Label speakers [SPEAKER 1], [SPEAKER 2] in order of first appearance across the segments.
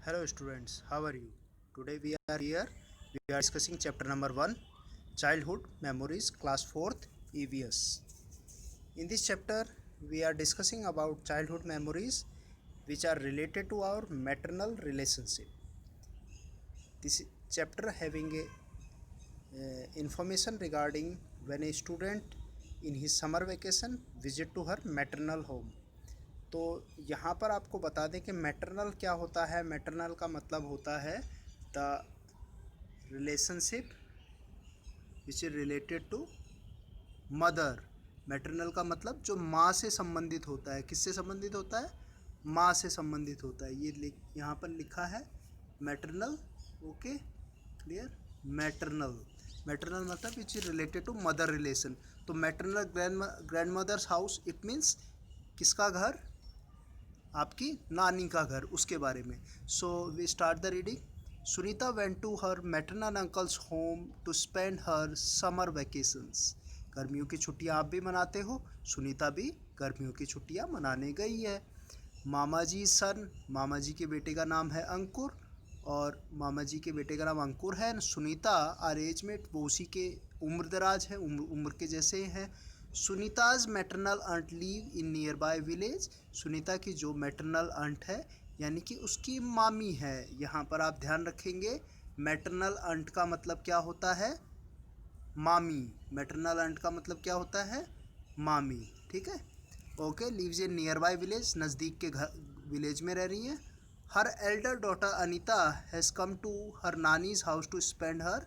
[SPEAKER 1] Hello students, how are you? Today we are here. We are discussing chapter number 1, Childhood Memories, class 4th EVS. In this chapter we are discussing about childhood memories which are related to our maternal relationship. This chapter having a information regarding when a student in his summer vacation visit to her maternal home. तो यहाँ पर आपको बता दें कि maternal क्या होता है। मैटरनल का मतलब होता है the relationship which is related to mother. Maternal का मतलब जो माँ से संबंधित होता है। किससे संबंधित होता है? माँ से संबंधित होता है। ये यहाँ पर लिखा है maternal. Okay, clear. Maternal maternal मतलब which is related to mother relation. तो maternal grandmother's house it means किसका घर? आपकी नानी का घर, उसके बारे में। So we start the reading. Sunita went to her maternal uncle's home to spend her summer vacations. गर्मियों की छुट्टियां आप भी मनाते हो, सुनीता भी गर्मियों की छुट्टियां मनाने गई है। मामा जी सन, मामा जी के बेटे का नाम है अंकुर, और मामा जी के बेटे का नाम अंकुर है। सुनीता आर एज मेट, वो उसी के उम्र दराज है, उम्र के जैसे हैं। Sunita's maternal aunt live in near by village. Sunita की जो मैटरनल आंट है यानी कि उसकी मामी है। यहाँ पर आप ध्यान रखेंगे मैटरनल आंट का मतलब क्या होता है? मामी। मैटरनल आंट का मतलब क्या होता है? मामी, ठीक है। Okay, lives in near by village, नज़दीक के घर विलेज में रह रही हैं। Her elder daughter Anita has come to her nani's house to spend her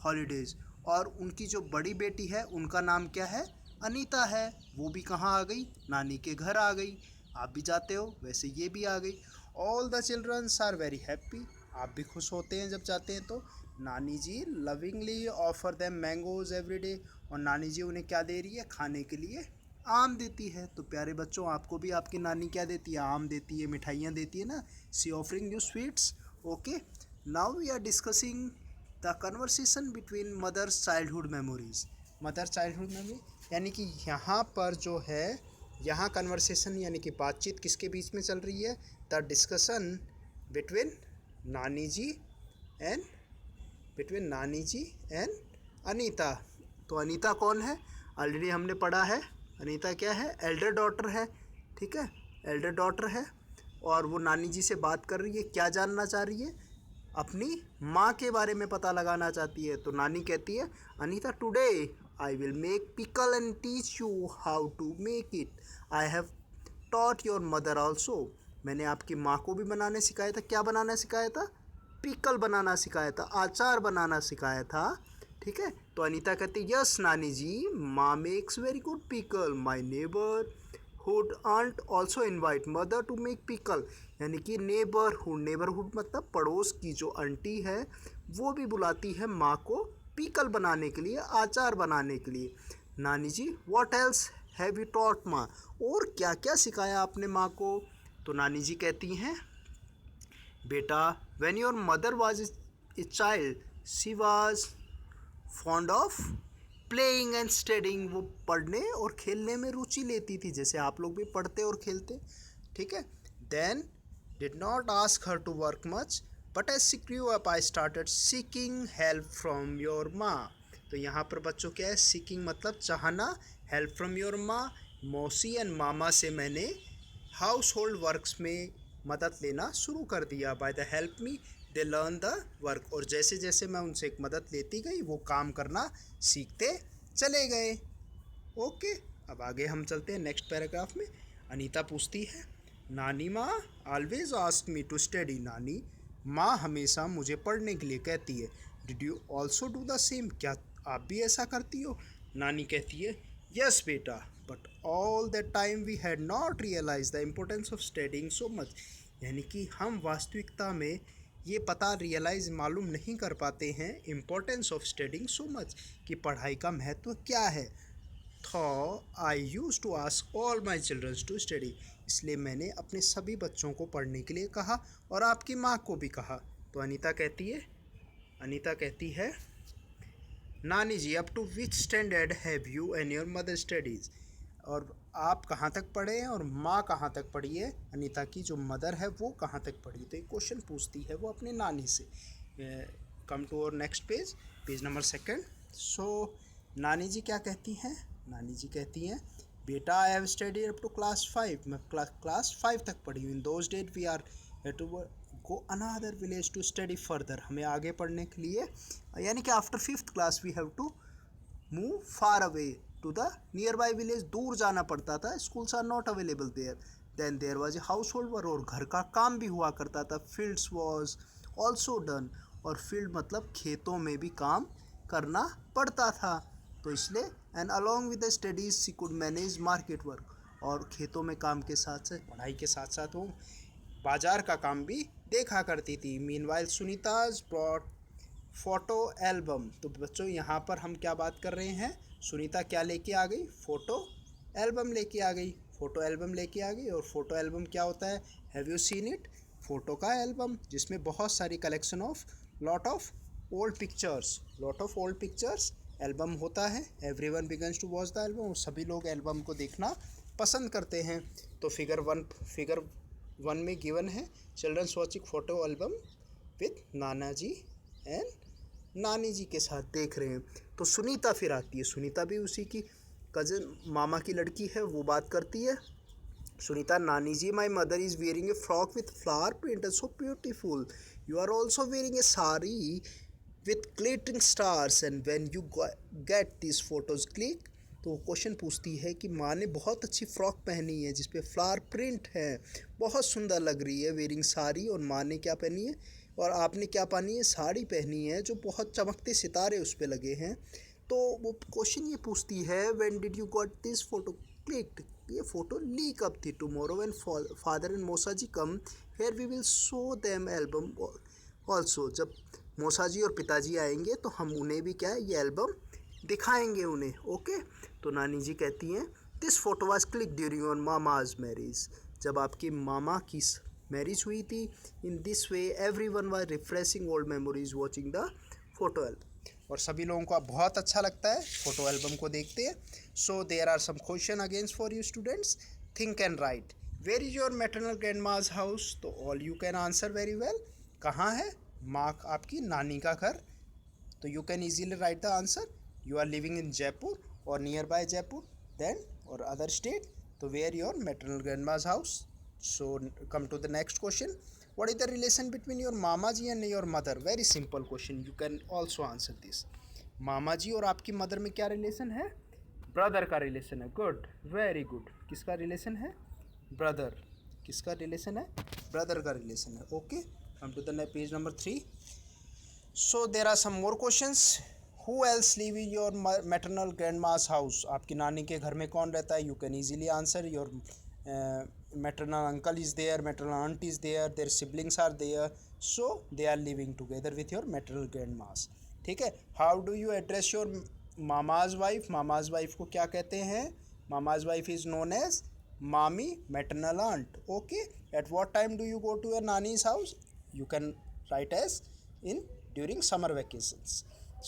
[SPEAKER 1] holidays. और उनकी जो बड़ी बेटी है उनका नाम क्या है? अनीता है। वो भी कहाँ आ गई? नानी के घर आ गई। आप भी जाते हो, वैसे ये भी आ गई। All the childrens are very happy. आप भी खुश होते हैं जब जाते हैं तो। नानी ji lovingly offer them mangoes every day. और नानी जी उन्हें क्या दे रही है? खाने के लिए आम देती है। तो प्यारे बच्चों, आपको भी आपकी नानी क्या देती है? आम देती है, मिठाइयाँ देती है ना। She offering you sweets. Okay, now we are discussing the conversation between mothers childhood memories. Mother childhood memory यानी कि यहाँ पर जो है, यहाँ कन्वर्सेशन यानी कि बातचीत किसके बीच में चल रही है? द डिस्कशन बिटवीन नानी जी एंड अनीता। तो अनीता कौन है? ऑलरेडी हमने पढ़ा है। अनीता क्या है? एल्डर डॉटर है, ठीक है, एल्डर डॉटर है। और वो नानी जी से बात कर रही है। क्या जानना चाह रही है? अपनी माँ के बारे में पता लगाना चाहती है। तो नानी कहती है, Anita today I will make pickle and teach you how to make it. I have taught your mother also. मैंने आपकी माँ को भी बनाने सिखाया था। क्या बनाना सिखाया था? पिकल बनाना सिखाया था, अचार बनाना सिखाया था, ठीक है। तो अनीता कहती, yes nani ji, maa makes very good pickle. My neighbourhood aunt also invite mother to make pickle. यानी कि नेबरहुड मतलब पड़ोस की जो आंटी है वो भी बुलाती है माँ को पिकल बनाने के लिए, अचार बनाने के लिए। नानी ji, what else have you taught माँ? और क्या क्या सिखाया आपने माँ को? तो नानी जी कहती हैं, बेटा, when your mother was a child, she was fond of playing and studying। वो पढ़ने और खेलने में रुचि लेती थी, जैसे आप लोग भी पढ़ते और खेलते, ठीक है। Then did not ask her to work much, but as she grew up I started seeking help from your माँ। तो यहाँ पर बच्चों क्या है? seeking मतलब चाहना, help from your माँ, मौसी एंड मामा से मैंने हाउस होल्ड वर्क्स में मदद लेना शुरू कर दिया। By the help me they learn the work. और जैसे जैसे मैं उनसे एक मदद लेती गई वो काम करना सीखते चले गए। ओके, अब आगे हम चलते हैं नेक्स्ट पैराग्राफ में। अनीता पूछती है, nani maa always ask me to study. नानी माँ हमेशा मुझे पढ़ने के लिए कहती है। Did you also do the same? क्या आप भी ऐसा करती हो? नानी कहती है, यस बेटा, but all that time we had not realise the importance of studying so much. यानी कि हम वास्तविकता में ये पता रियलाइज़ मालूम नहीं कर पाते हैं importance of studying so much, कि पढ़ाई का महत्व क्या है। Though I use to ask all my childrens to study. इसलिए मैंने अपने सभी बच्चों को पढ़ने के लिए कहा और आपकी माँ को भी कहा। तो अनीता कहती है, नानी ji, up to which standard have you and your mother studies? और आप कहाँ तक पढ़े हैं और माँ कहाँ तक पढ़ी है, अनीता की जो मदर है वो कहाँ तक पढ़ी। तो एक क्वेश्चन पूछती है वो अपने नानी से। कम टू और नेक्स्ट पेज, पेज नंबर 2। सो नानी जी क्या कहती हैं, नानी जी कहती हैं बेटा I have study up to class 5, मैं क्लास 5 तक पढ़ी हूँ। In those date we are to go another village to study further, हमें आगे पढ़ने के लिए यानी कि after 5th class we have to move far away to the near by village, दूर जाना पड़ता था, schools are not available there. Then there was a household work, और घर का काम भी हुआ करता था। फील्ड्स वॉज ऑल्सो डन, और फील्ड मतलब खेतों में भी काम करना पड़ता था, तो इसलिए and along with the studies she could manage market work, और खेतों में काम के साथ साथ पढ़ाई के साथ साथ वो बाजार का काम भी देखा करती थी। Meanwhile Sunita's brought photo album, तो बच्चों यहाँ पर हम क्या बात कर रहे हैं, सुनीता क्या लेके आ गई, फ़ोटो एल्बम लेके आ गई, फ़ोटो एल्बम लेके आ गई। और फ़ोटो एल्बम क्या होता है, have you seen it, photo का एल्बम जिसमें बहुत सारी collection of lot of old pictures, lot of old pictures album होता है। Everyone begins to watch the album, सभी लोग एल्बम को देखना पसंद करते हैं। तो फिगर वन में गिवन है childrens watching photo album with nana ji and नानी जी के साथ देख रहे हैं। तो सुनीता फिर आती है, सुनीता भी उसी की कज़न मामा की लड़की है, वो बात करती है। सुनीता, नानी ji my mother is wearing a frock with flower print so beautiful, you are also wearing a sari with glittering stars and when you get this photos click. तो वो क्वेश्चन पूछती है कि माँ ने बहुत अच्छी फ़्रॉक पहनी है जिस पे फ्लावर प्रिंट है, बहुत सुंदर लग रही है, वेयरिंग साड़ी, और माँ ने क्या पहनी है और आपने क्या पहनी है, साड़ी पहनी है जो बहुत चमकते सितारे उस पर लगे हैं। तो वो क्वेश्चन ये पूछती है when did you got this photo clicked, ये फ़ोटो ली कब थी। टुमारो व्हेन फादर एंड मौसा ji come here we will show them album also, जब मौसा जी और पिताजी आएंगे तो हम उन्हें भी क्या है ये एल्बम दिखाएंगे उन्हें। ओके, तो नानी जी कहती हैं this photo was click during your mama's marriage, जब आपकी मामा की मैरिज हुई थी। In this way every one was refreshing old memories watching the photo album, और सभी लोगों को बहुत अच्छा लगता है फोटो एल्बम को देखते हैं। So there are some question against for you students, think and write. Where is your maternal grandma's house, तो all you can answer very well. कहाँ है माँ आपकी नानी का घर, तो you can easily write the answer, you are living in Jaipur और नियर बाय जयपुर देन और अदर स्टेट, तो where your maternal grandma's house. So come to the next question. What is the relation between your mama ji and your mother? Very simple question. You can also answer this. मामा जी और आपकी mother में क्या relation है, brother का relation है। Good, very good. किसका relation है, brother. किसका रिलेशन है, ब्रदर का रिलेशन है। Okay, come to the page number 3. So there are some more questions. Who else live in your maternal grandma's house, आपकी नानी के घर में कौन रहता है, you can easily answer your maternal uncle is there, maternal aunt is there, their siblings are there, so they are living together with your maternal grandmas. ठीक है, how do you address your mama's wife, mama's wife को क्या कहते हैं, mama's wife is known as mami, maternal aunt. Okay, at what time do you go to your nani's house, you can write as in during summer vacations.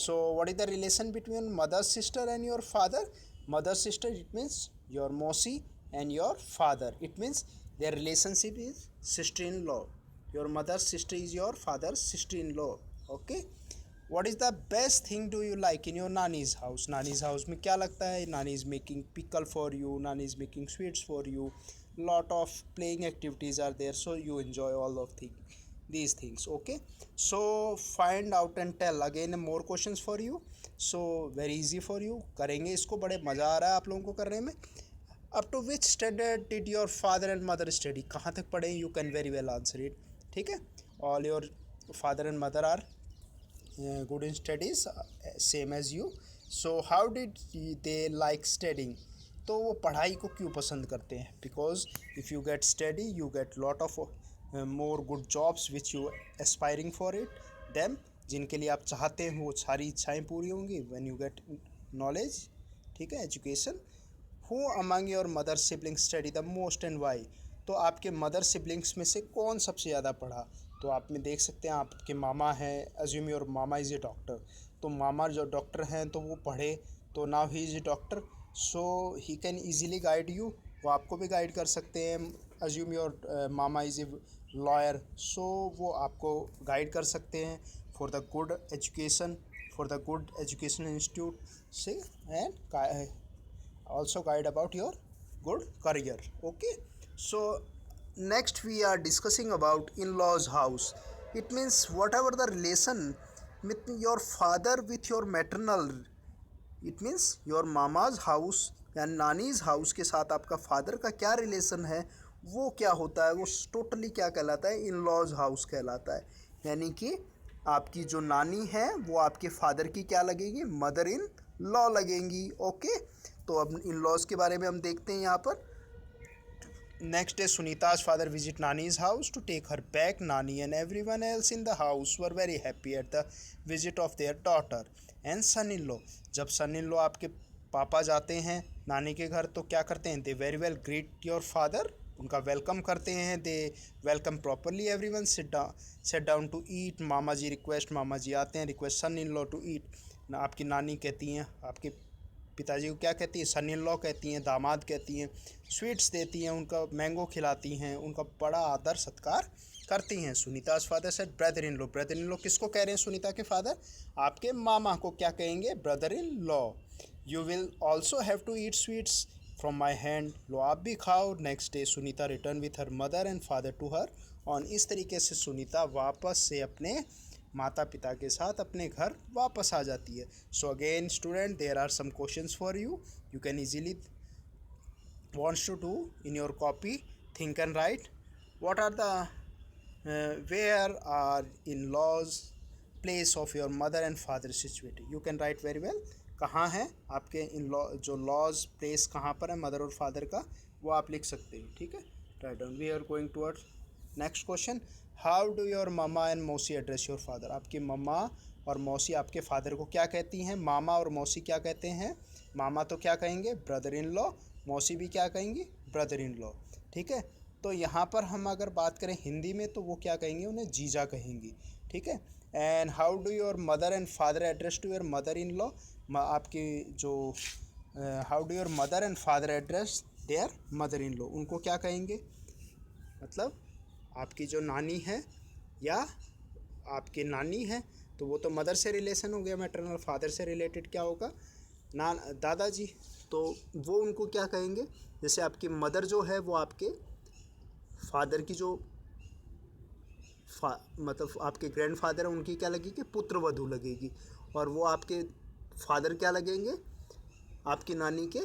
[SPEAKER 1] So what is the relation between mother's sister and your father, mother's sister, it means your mosi, and your father, it means their relationship is sister-in-law, your mother's sister is your father's sister-in-law. Okay, what is the best thing do you like in your nani's house, nani's house में क्या लगता है, nani is making pickle for you, nani is making sweets for you, lot of playing activities are there, so you enjoy all of these things. Okay, so find out and tell again more questions for you, so very easy for you, करेंगे इसको, बड़े मज़ा आ रहा है आप लोगों को करने में। Up to which standard did your father and mother study, कहाँ तक पढ़े, you can very well answer it. ठीक है, all your father and mother are good in studies same as you. So how did they like studying, तो वो पढ़ाई को क्यों पसंद करते हैं, because if you get study you get lot of more good jobs which you aspiring for it them, जिनके लिए आप चाहते हैं वो सारी इच्छाएँ पूरी होंगी व्हेन यू गेट नॉलेज। ठीक है, education. Who among your mother siblings study the most and why, तो आपके मदर सिबलिंग्स में से कौन सबसे ज़्यादा पढ़ा, तो आप में देख सकते हैं आपके मामा हैं, अज्यूम योर मामा इज़ ए डॉक्टर, तो मामा जो डॉक्टर हैं तो वो पढ़े, तो now he is a doctor, so he can easily guide you, वो आपको भी गाइड कर सकते हैं. अज्यूम योर मामा इज़ ए लॉयर, सो वो आपको गाइड कर सकते हैं for the good education, for the good education institute से, and also guide about your good career. Okay, so next we are discussing about in-laws house. It means whatever the relation with your father with your maternal, it means your mama's house या nannies house के साथ आपका father का क्या relation है, वो क्या होता है, वो टोटली क्या कहलाता है, इन लॉज हाउस कहलाता है. यानी कि आपकी जो नानी है वो आपके फादर की क्या लगेगी, मदर इन लॉ लगेंगी. ओके, तो अब इन लॉज के बारे में हम देखते हैं यहाँ पर. Next day, Sunita's father visit Nani's house to take her back. Nani and everyone else in the house were very happy at the visit of their daughter and son-in-law. जब son-in-law आपके पापा जाते हैं नानी के घर तो क्या करते हैं, they very well greet your father, उनका वेलकम करते हैं. They welcome properly everyone, sit down to eat. मामा जी रिक्वेस्ट, मामा जी आते हैं, request son in law to eat. आपकी नानी कहती हैं आपके पिताजी को क्या कहती हैं, सन इन लॉ कहती हैं, दामाद कहती हैं, स्वीट्स देती हैं, उनका मैंगो खिलाती हैं, उनका बड़ा आदर सत्कार करती हैं. Sunita's father said brother in law. Brother in law किसको कह रहे हैं, सुनीता के फादर आपके मामा को क्या कहेंगे, brother in law. You will also have to eat sweets from my hand, लो आप भी खाओ. Next day Sunita return with her mother and father to her own. इस तरीके से सुनीता वापस से अपने माता पिता के साथ अपने घर वापस आ जाती है. So again student, there are some questions for you, you can easily wants to do in your copy. Think and write. What are the where are in-laws place of your mother and father situated? You can write very well. कहाँ है आपके in law जो laws place कहाँ पर है mother और father का, वो आप लिख सकते हैं. ठीक है, write down. We are going towards next question. How do your mama and mausi address your father? आपकी मम्मा और मौसी आपके फादर को क्या कहती हैं? मामा और मौसी क्या कहते हैं? मामा तो क्या कहेंगे, ब्रदर इन लॉ. मौसी भी क्या कहेंगी, ब्रदर इन लॉ. ठीक है, तो यहाँ पर हम अगर बात करें हिंदी में तो वो क्या कहेंगे, उन्हें जीजा कहेंगी. ठीक है. And how do your mother and father address to your mother in law? आपकी जो how do your mother and father address their mother in law, उनको क्या कहेंगे, मतलब आपकी जो नानी है या आपकी नानी है तो वो तो मदर से रिलेशन हो गया, मैटरनल. फादर से रिलेटेड क्या होगा, दादाजी. तो वो उनको क्या कहेंगे, जैसे आपकी मदर जो है वो आपके फादर की जो मतलब आपके ग्रैंडफादर है उनकी क्या लगेगी, पुत्र वधू लगेगी. और वो आपके फादर क्या लगेंगे, आपकी नानी के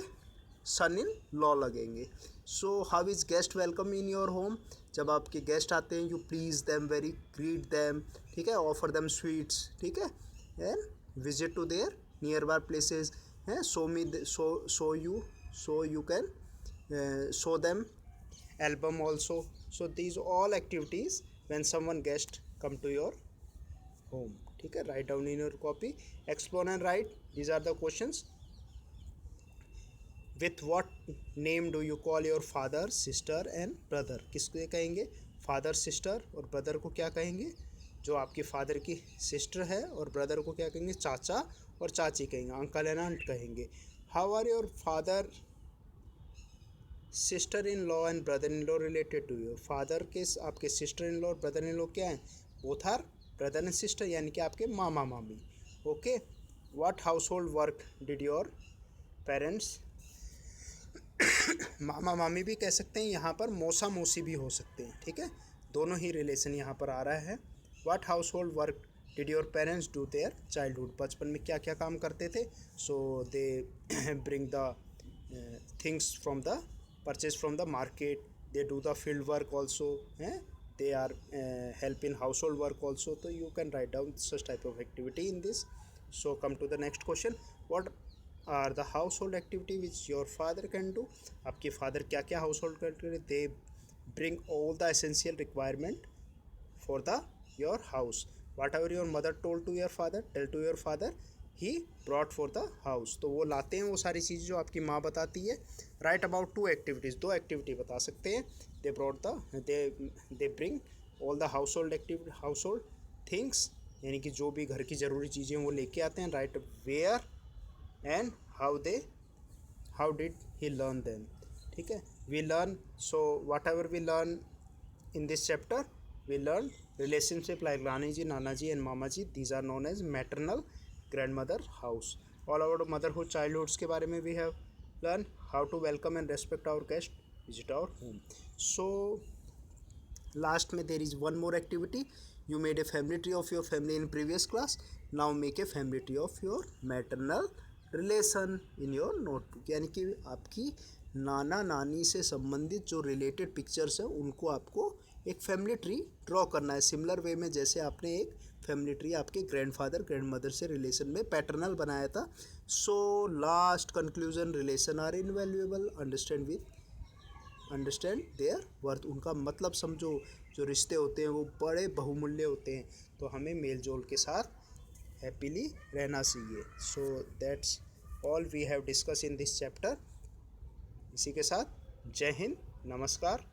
[SPEAKER 1] सन इन लॉ लगेंगे. So how is guest welcome in your home? जब आपके गेस्ट आते हैं, you please them very, greet them. ठीक है, ऑफर देम स्वीट्स. ठीक है, and visit to their nearby places हैं. So you can show them album also. So these all activities when someone guest come to your home. ठीक है, write down in your copy, explore and write. These are the questions. With what name do you call your father, sister and brother? किसको कहेंगे, father, sister और brother को क्या कहेंगे, जो आपके फादर की सिस्टर है, और ब्रदर को क्या कहेंगे, चाचा और चाची कहेंगे, अंकल एंड आंट कहेंगे. How are your father, sister in law and brother in law related to your father के आपके सिस्टर इन लॉ और ब्रदर इन लॉ क्या हैं, both are brother and sister, यानी कि आपके मामा मामी. Okay. What household work did your parents? मामा मामी भी कह सकते हैं, यहाँ पर मौसा मौसी भी हो सकते हैं. ठीक है, दोनों ही रिलेशन यहाँ पर आ रहा है. What household work did your parents do their childhood? बचपन में क्या क्या काम करते थे? So they bring the things from the purchase from the market, they do the field work also, they are help in household work also. So you can write down such type of activity in this. So come to the next question. What are the household activity which your father can do? आपके father क्या क्या household करते हैं? They bring all the essential requirement for the your house. Whatever your mother told to your father, tell to your father he brought for the house. तो वो लाते हैं वो सारी चीज़ें जो आपकी माँ बताती है. राइट अबाउट 2 एक्टिविटीज़, 2 एक्टिविटी बता सकते हैं. They brought they bring all the house hold things, यानी कि जो भी घर की ज़रूरी चीज़ें वो लेके आते हैं. Right where and how did he learn them, ठीक है। We learn, so whatever we learn in this chapter, we learned relationship like Rani ji, Nana ji and Mama ji. These are known as maternal grandmother house. All about motherhood, childhoods के बारे में we have learned how to welcome and respect our guest visit our home. So last में there is one more activity. You made a family tree of your family in previous class. Now make a family tree of your maternal relation in your notebook. यानी कि आपकी नाना नानी से संबंधित जो related pictures हैं उनको आपको एक फैमिली ट्री ड्रॉ करना है, सिमिलर वे में जैसे आपने एक फैमिली ट्री आपके ग्रैंडफादर ग्रैंडमदर से रिलेशन में पैटर्नल बनाया था. So last conclusion, relation are invaluable, understand their worth. उनका मतलब समझो. जो रिश्ते होते हैं वो बड़े बहुमूल्य होते हैं, तो हमें मेल जोल के साथ हैप्पीली रहना चाहिए. So that's all we have discuss in this chapter. इसी के साथ जय हिंद, नमस्कार.